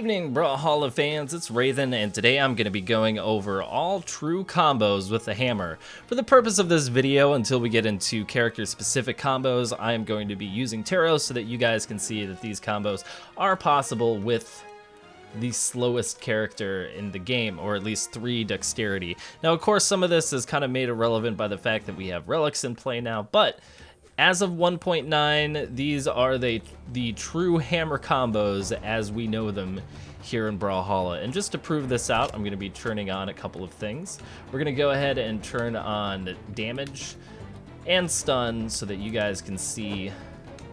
evening, Brawlhalla fans, it's Raidhyn, and today I'm going to be going over all true combos with the hammer. For the purpose of this video, until we get into character-specific combos, I am going to be using Teros so that you guys can see that these combos are possible with the slowest character in the game, or at least 3 dexterity. Now, of course, some of this is kind of made irrelevant by the fact that we have relics in play now, but as of 1.9, these are the true hammer combos as we know them here in Brawlhalla. And just to prove this out, I'm going to be turning on a couple of things. We're going to go ahead and turn on damage and stun so that you guys can see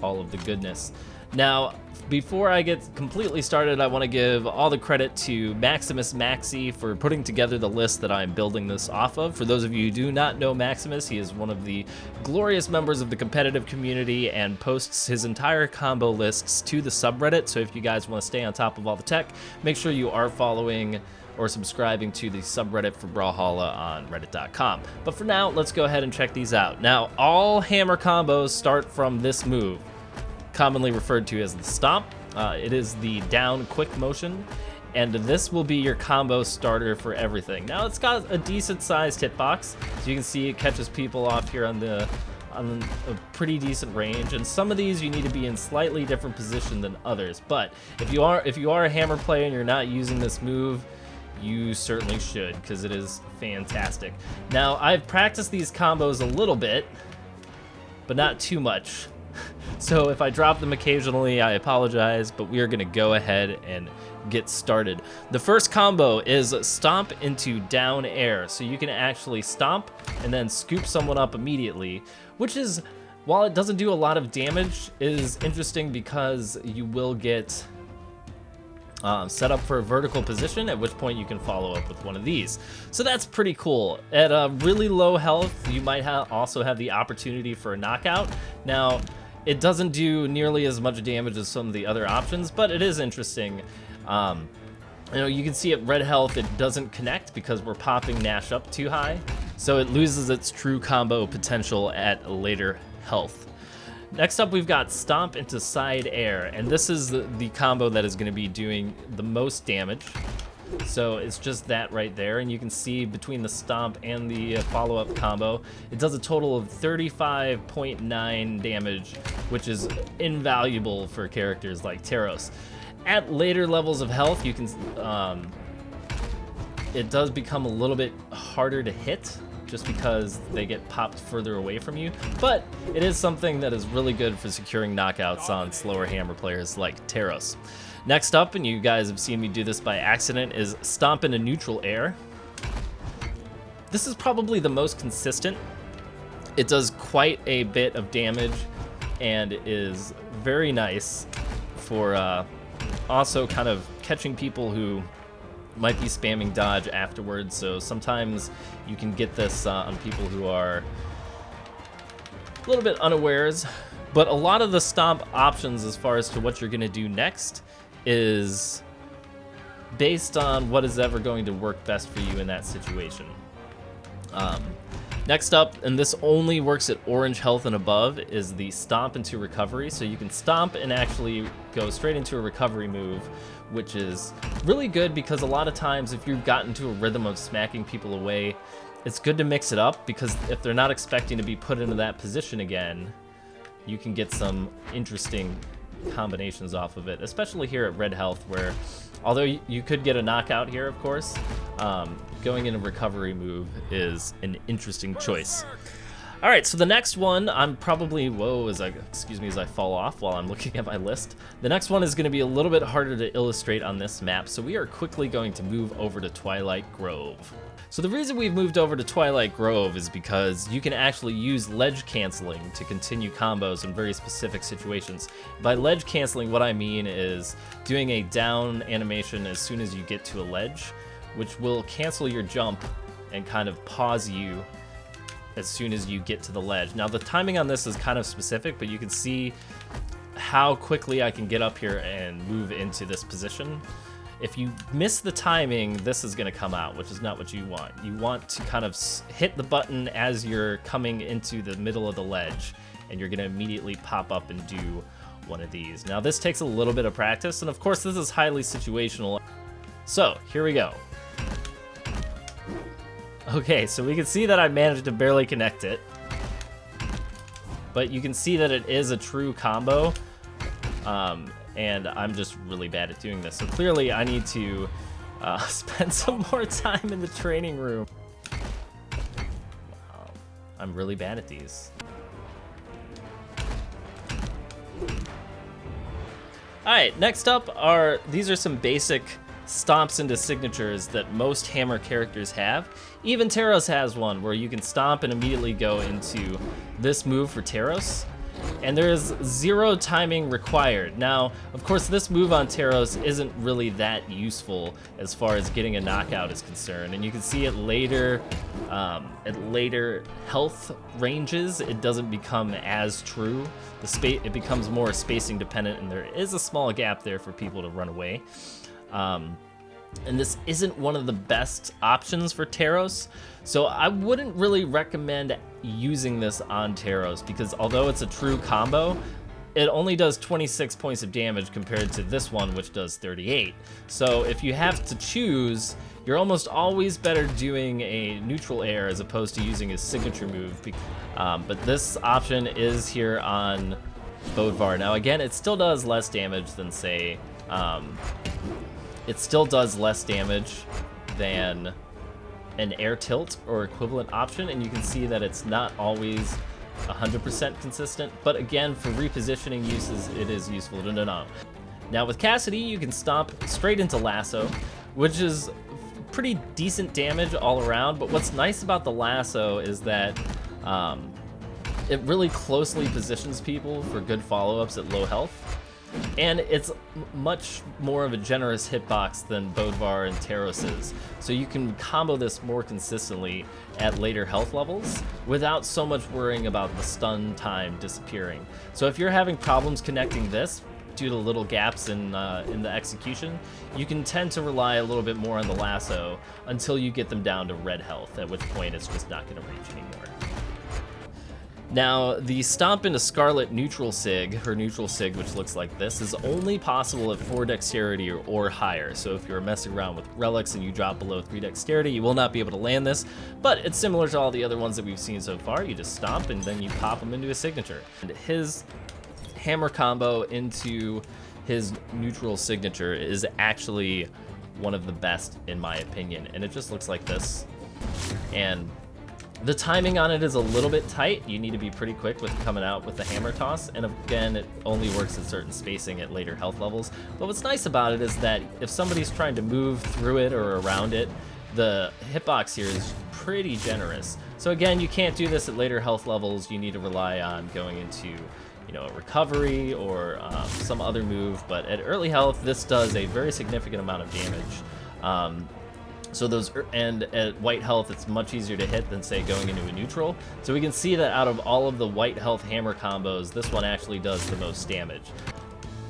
all of the goodness. Now, before I get completely started, I want to give all the credit to Maximus Maxi for putting together the list that I'm building this off of. For those of you who do not know Maximus, he is one of the glorious members of the competitive community and posts his entire combo lists to the subreddit. So if you guys want to stay on top of all the tech, make sure you are following or subscribing to the subreddit for Brawlhalla on reddit.com. But for now, let's go ahead and check these out. Now, all hammer combos start from this move, commonly referred to as the Stomp. It is the down quick motion, and this will be your combo starter for everything. Now, it's got a decent sized hitbox, so you can see it catches people off here on a pretty decent range, and some of these you need to be in slightly different position than others. But if you are a hammer player and you're not using this move, you certainly should, because it is fantastic. Now, I've practiced these combos a little bit, but not too much. So if I drop them occasionally, I apologize, but we are going to go ahead and get started. The first combo is Stomp into down air. So you can actually stomp and then scoop someone up immediately, which is, while it doesn't do a lot of damage, is interesting because you will get set up for a vertical position, at which point you can follow up with one of these. So that's pretty cool. At a really low health, you might also have the opportunity for a knockout. Now, it doesn't do nearly as much damage as some of the other options, but it is interesting. You can see at red health, it doesn't connect because we're popping Gnash up too high, so it loses its true combo potential at later health. Next up, we've got Stomp into side air, and this is the combo that is going to be doing the most damage. So it's just that right there, and you can see between the Stomp and the follow-up combo, it does a total of 35.9 damage, which is invaluable for characters like Teros. At later levels of health, you can it does become a little bit harder to hit, just because they get popped further away from you, but it is something that is really good for securing knockouts on slower hammer players like Teros. Next up, and you guys have seen me do this by accident, is Stomp into neutral air. This is probably the most consistent. It does quite a bit of damage and is very nice for also kind of catching people who might be spamming dodge afterwards. So sometimes you can get this on people who are a little bit unawares. But a lot of the Stomp options as far as to what you're going to do next is based on what is ever going to work best for you in that situation. Next up, and this only works at orange health and above, is the Stomp into recovery. So you can stomp and actually go straight into a recovery move, which is really good because a lot of times if you've gotten into a rhythm of smacking people away, it's good to mix it up, because if they're not expecting to be put into that position again, you can get some interesting combinations off of it, especially here at red health, where although you could get a knockout here, of course, going in a recovery move is an interesting choice. All right, so the next one, I'm probably, excuse me as I fall off while I'm looking at my list. The next one is going to be a little bit harder to illustrate on this map, so we are quickly going to move over to Twilight Grove. So the reason we've moved over to Twilight Grove is because you can actually use ledge canceling to continue combos in very specific situations. By ledge canceling, what I mean is doing a down animation as soon as you get to a ledge, which will cancel your jump and kind of pause you as soon as you get to the ledge. Now, the timing on this is kind of specific, but you can see how quickly I can get up here and move into this position. If you miss the timing, this is going to come out, which is not what you want. You want to kind of hit the button as you're coming into the middle of the ledge, and you're going to immediately pop up and do one of these. Now this takes a little bit of practice, and of course this is highly situational. So here we go. Okay, so we can see that I managed to barely connect it, but you can see that it is a true combo, and I'm just really bad at doing this. So clearly I need to spend some more time in the training room. Wow, I'm really bad at these. Alright, next up these are some basic stomps into signatures that most hammer characters have. Even Teros has one where you can stomp and immediately go into this move for Teros, and there is 0 timing required. Now, of course, this move on Teros isn't really that useful as far as getting a knockout is concerned, and you can see it later, at later health ranges, it doesn't become as true. It becomes more spacing dependent, and there is a small gap there for people to run away. And this isn't one of the best options for Teros, so I wouldn't really recommend using this on Teros, because although it's a true combo, it only does 26 points of damage compared to this one, which does 38. So if you have to choose, you're almost always better doing a neutral air as opposed to using a signature move. But this option is here on Bodvar. Now again, it still does less damage than, say, it still does less damage than an air tilt or equivalent option, and you can see that it's not always 100% consistent, but again, for repositioning uses, it is useful to know. Now with Cassidy, you can stomp straight into lasso, which is pretty decent damage all around, but what's nice about the lasso is that it really closely positions people for good follow-ups at low health. And it's much more of a generous hitbox than Bodvar and Teros's, so you can combo this more consistently at later health levels without so much worrying about the stun time disappearing. So if you're having problems connecting this due to little gaps in the execution, you can tend to rely a little bit more on the lasso until you get them down to red health, at which point it's just not going to reach anymore. Now, the Stomp into Scarlet neutral sig, her neutral sig, which looks like this, is only possible at 4 dexterity or higher. So if you're messing around with relics and you drop below 3 dexterity, you will not be able to land this, but it's similar to all the other ones that we've seen so far. You just stomp and then you pop them into a signature. And his hammer combo into his neutral signature is actually one of the best in my opinion, and it just looks like this. And the timing on it is a little bit tight. You need to be pretty quick with coming out with the hammer toss, and again, it only works at certain spacing at later health levels. But what's nice about it is that if somebody's trying to move through it or around it, the hitbox here is pretty generous. So again, you can't do this at later health levels. You need to rely on going into, you know, a recovery or some other move, but at early health, this does a very significant amount of damage. And at white health, it's much easier to hit than, say, going into a neutral. So we can see that out of all of the white health hammer combos, this one actually does the most damage.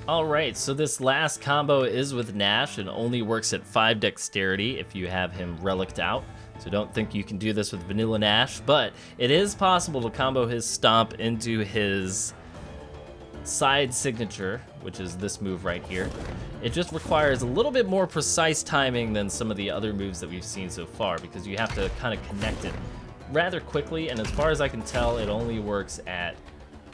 Alright, so this last combo is with Gnash and only works at 5 dexterity if you have him reliced out. So don't think you can do this with vanilla Gnash, but it is possible to combo his Stomp into his side signature, which is this move right here. It just requires a little bit more precise timing than some of the other moves that we've seen so far, because you have to kind of connect it rather quickly, and as far as I can tell, it only works at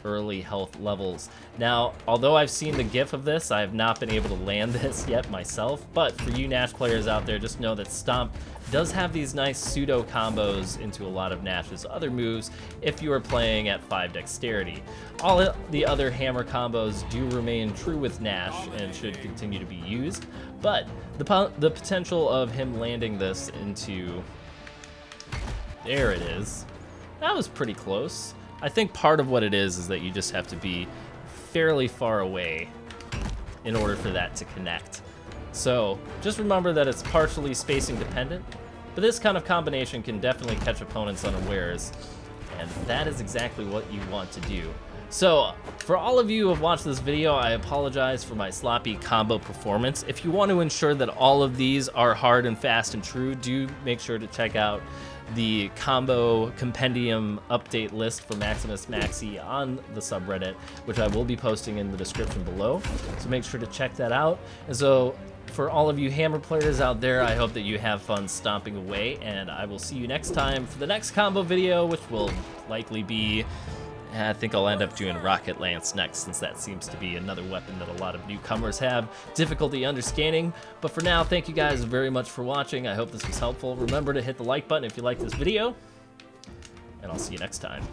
early health levels. Now, although I've seen the gif of this, I have not been able to land this yet myself, but for you Gnash players out there, just know that Stomp does have these nice pseudo combos into a lot of Gnash's other moves if you are playing at 5 dexterity. All the other hammer combos do remain true with Gnash and should continue to be used, but the potential of him landing this into... There it is. That was pretty close. I think part of what it is that you just have to be fairly far away in order for that to connect. So just remember that it's partially spacing dependent, but this kind of combination can definitely catch opponents unawares, and that is exactly what you want to do. So for all of you who have watched this video, I apologize for my sloppy combo performance. If you want to ensure that all of these are hard and fast and true, do make sure to check out the combo compendium update list for Maximus Maxi on the subreddit, which I will be posting in the description below. So make sure to check that out. And so for all of you hammer players out there, I hope that you have fun stomping away, and I will see you next time for the next combo video, which will likely be, I think I'll end up doing Rocket Lance next, since that seems to be another weapon that a lot of newcomers have difficulty understanding. But for now, thank you guys very much for watching. I hope this was helpful. Remember to hit the like button if you like this video, and I'll see you next time.